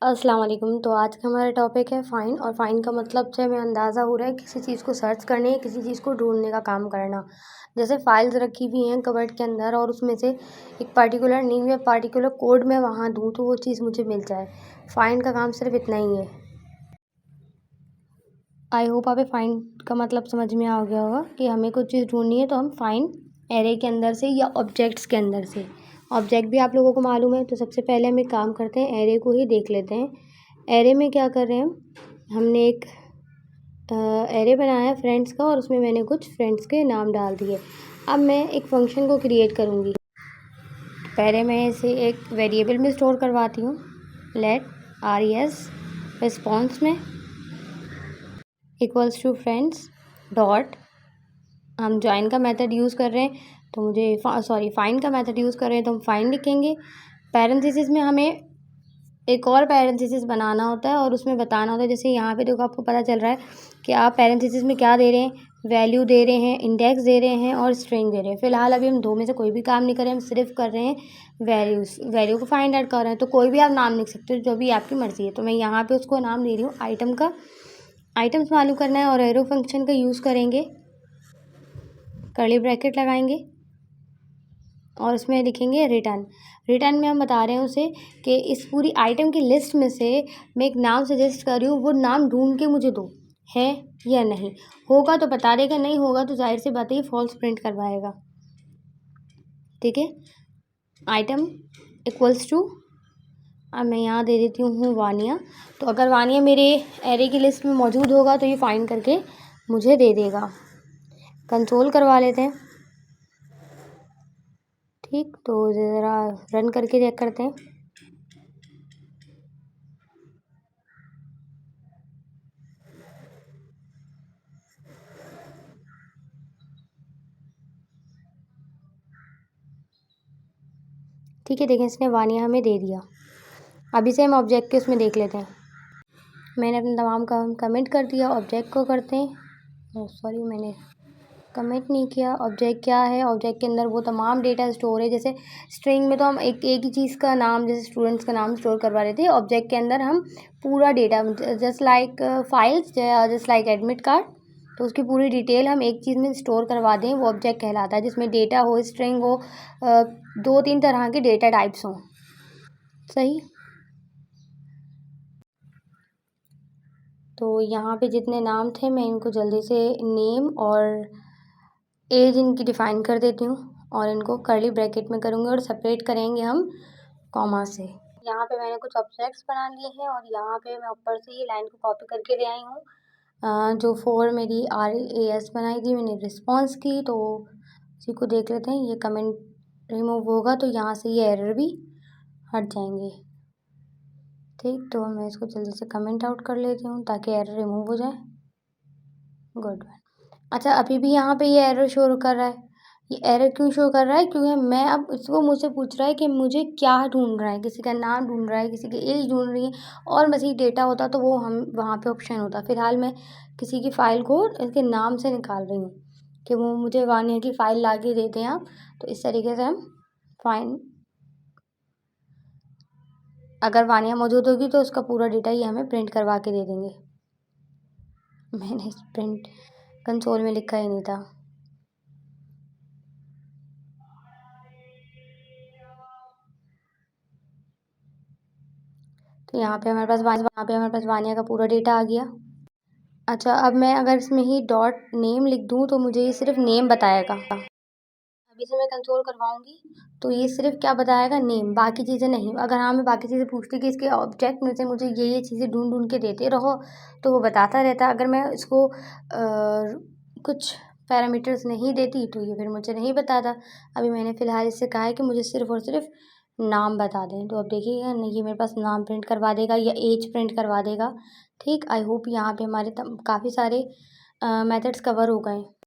अस्सलाम वालेकुम। तो आज का हमारा टॉपिक है फ़ाइंड। और फ़ाइंड का मतलब से हमें अंदाज़ा हो रहा है किसी चीज़ को सर्च करने, किसी चीज़ को ढूँढने का काम करना। जैसे फ़ाइल्स रखी हुई हैं कबर्ड के अंदर और उसमें से एक पर्टिकुलर नेम या पर्टिकुलर कोड मैं वहाँ दूँ तो वो चीज़ मुझे मिल जाए। फ़ाइंड का काम सिर्फ़ इतना ही है। आई होप आप फ़ाइंड का मतलब समझ में आ गया होगा कि हमें कुछ चीज़ ढूँढनी है तो हम फ़ाइंड एरे के अंदर से या ऑब्जेक्ट्स के अंदर से। ऑब्जेक्ट भी आप लोगों को मालूम है, तो सबसे पहले हम एक काम करते हैं, एरे को ही देख लेते हैं। एरे में क्या कर रहे हैं हमने एक एरे बनाया है फ्रेंड्स का और उसमें मैंने कुछ फ्रेंड्स के नाम डाल दिए। अब मैं एक फ़ंक्शन को क्रिएट करूँगी। पहले मैं इसे एक वेरिएबल में स्टोर करवाती हूँ। लेट res रिस्पॉन्स में इक्वल्स टू फ्रेंड्स डॉट, हम जॉइन का मेथड यूज़ कर रहे हैं तो मुझे फाइंड का मेथड यूज़ कर रहे हैं तो हम फाइंड लिखेंगे। पैरेंथेसिस में हमें एक और पैरेंथेसिस बनाना होता है और उसमें बताना होता है, जैसे यहाँ पे देखो आपको पता चल रहा है कि आप पैरेंथेसिस में क्या दे रहे हैं, वैल्यू दे रहे हैं, इंडेक्स दे रहे हैं और स्ट्रिंग दे रहे हैं। फिलहाल अभी हम दो में से कोई भी काम नहीं कर रहे हैं, हम सिर्फ कर रहे हैं वैल्यू को फाइंड आउट कर रहे हैं। तो कोई भी आप नाम लिख सकते हो, जो भी आपकी मर्ज़ी है। तो मैं यहाँ पे उसको नाम दे रही हूँ आइटम का। आइटम्स मालूम करना है और एरो फंक्शन का यूज़ करेंगे, कर्ली ब्रैकेट लगाएंगे और उसमें लिखेंगे रिटर्न। रिटर्न में हम बता रहे हैं उसे कि इस पूरी आइटम की लिस्ट में से मैं एक नाम सजेस्ट कर रही हूँ, वो नाम ढूंढ के मुझे दो, है या नहीं। होगा तो बता देगा, नहीं होगा तो जाहिर सी बात है फॉल्स प्रिंट करवाएगा। ठीक है, आइटम इक्वल्स टू, अब मैं यहाँ दे देती हूँ वानिया। तो अगर वानिया मेरे एरे की लिस्ट में मौजूद होगा तो ये फाइंड करके मुझे दे देगा। कंसोल करवा लेते हैं। ठीक, तो ज़रा रन करके चेक करते हैं। ठीक है, देखें इसने वानिया हमें दे दिया। अभी से हम ऑब्जेक्ट के उसमें देख लेते हैं। मैंने अपना तमाम काम कमेंट कर दिया, ऑब्जेक्ट को करते हैं। सॉरी, मैंने कमेंट नहीं किया। ऑब्जेक्ट क्या है, ऑब्जेक्ट के अंदर वो तमाम डेटा स्टोर है। जैसे स्ट्रिंग में तो हम एक ही चीज़ का नाम, जैसे स्टूडेंट्स का नाम स्टोर करवा लेते हैं, ऑब्जेक्ट के अंदर हम पूरा data, just like files, just like admit card, तो उसकी पूरी डिटेल हम एक चीज़ में स्टोर करवा दें, वो ऑब्जेक्ट कहलाता है। जिसमें डेटा हो, स्ट्रिंग हो, 2-3 तरह के डेटा टाइप्स हों। सही, तो यहाँ पे जितने नाम थे मैं इनको जल्दी से नेम और एज इनकी डिफ़ाइन कर देती हूँ और इनको कर्ली ब्रैकेट में करूँगी और सेपरेट करेंगे हम कॉमा से। यहाँ पे मैंने कुछ ऑब्जेक्ट्स बना लिए हैं और यहाँ पे मैं ऊपर से ही लाइन को कॉपी करके ले आई हूँ। जो 4 मेरी RAS बनाई थी मैंने रिस्पॉन्स की, तो इसी को देख लेते हैं। ये कमेंट रिमूव होगा तो यहाँ से ये एरर भी हट जाएंगे। ठीक, तो मैं इसको जल्दी से कमेंट आउट कर लेती हूँ ताकि एरर रिमूव हो जाए। गुड। अच्छा, अभी भी यहाँ पे ये एरर शो कर रहा है। ये एरर क्यों शो कर रहा है? क्योंकि मैं, अब इसको मुझसे पूछ रहा है कि मुझे क्या ढूंढ रहा है, किसी का नाम ढूंढ रहा है, किसी की एज ढूंढ रही है और मज़ीद डेटा होता तो वो हम वहाँ पे ऑप्शन होता। फ़िलहाल मैं किसी की फ़ाइल को इसके नाम से निकाल रही हूँ कि वो मुझे वानिया की फ़ाइल ला के देते हैं आप। तो इस तरीके से हम फाइंड, अगर वानिया मौजूद होगी तो उसका पूरा डेटा ये हमें प्रिंट करवा के दे देंगे। मैंने प्रिंट कंसोल में लिखा ही नहीं था। तो यहाँ पे हमारे पास वानिया का पूरा डेटा आ गया। अच्छा, अब मैं अगर इसमें ही डॉट नेम लिख दूँ तो मुझे ये सिर्फ नेम बताएगा। अभी से मैं कंसोल करवाऊँगी तो ये सिर्फ क्या बताएगा, नेम, बाकी चीज़ें नहीं। अगर हाँ मैं बाकी चीज़ें पूछती कि इसके ऑब्जेक्ट में से मुझे ये चीज़ें ढूंढ के देते रहो तो वो बताता रहता। अगर मैं इसको कुछ पैरामीटर्स नहीं देती तो ये फिर मुझे नहीं बताता। अभी मैंने फ़िलहाल इससे कहा है कि मुझे सिर्फ और सिर्फ नाम बता दें, तो अब देखिएगा ये मेरे पास नाम प्रिंट करवा देगा या एज प्रिंट करवा देगा। ठीक, आई होप यहाँ पे हमारे काफ़ी सारे मेथड्स कवर हो गए।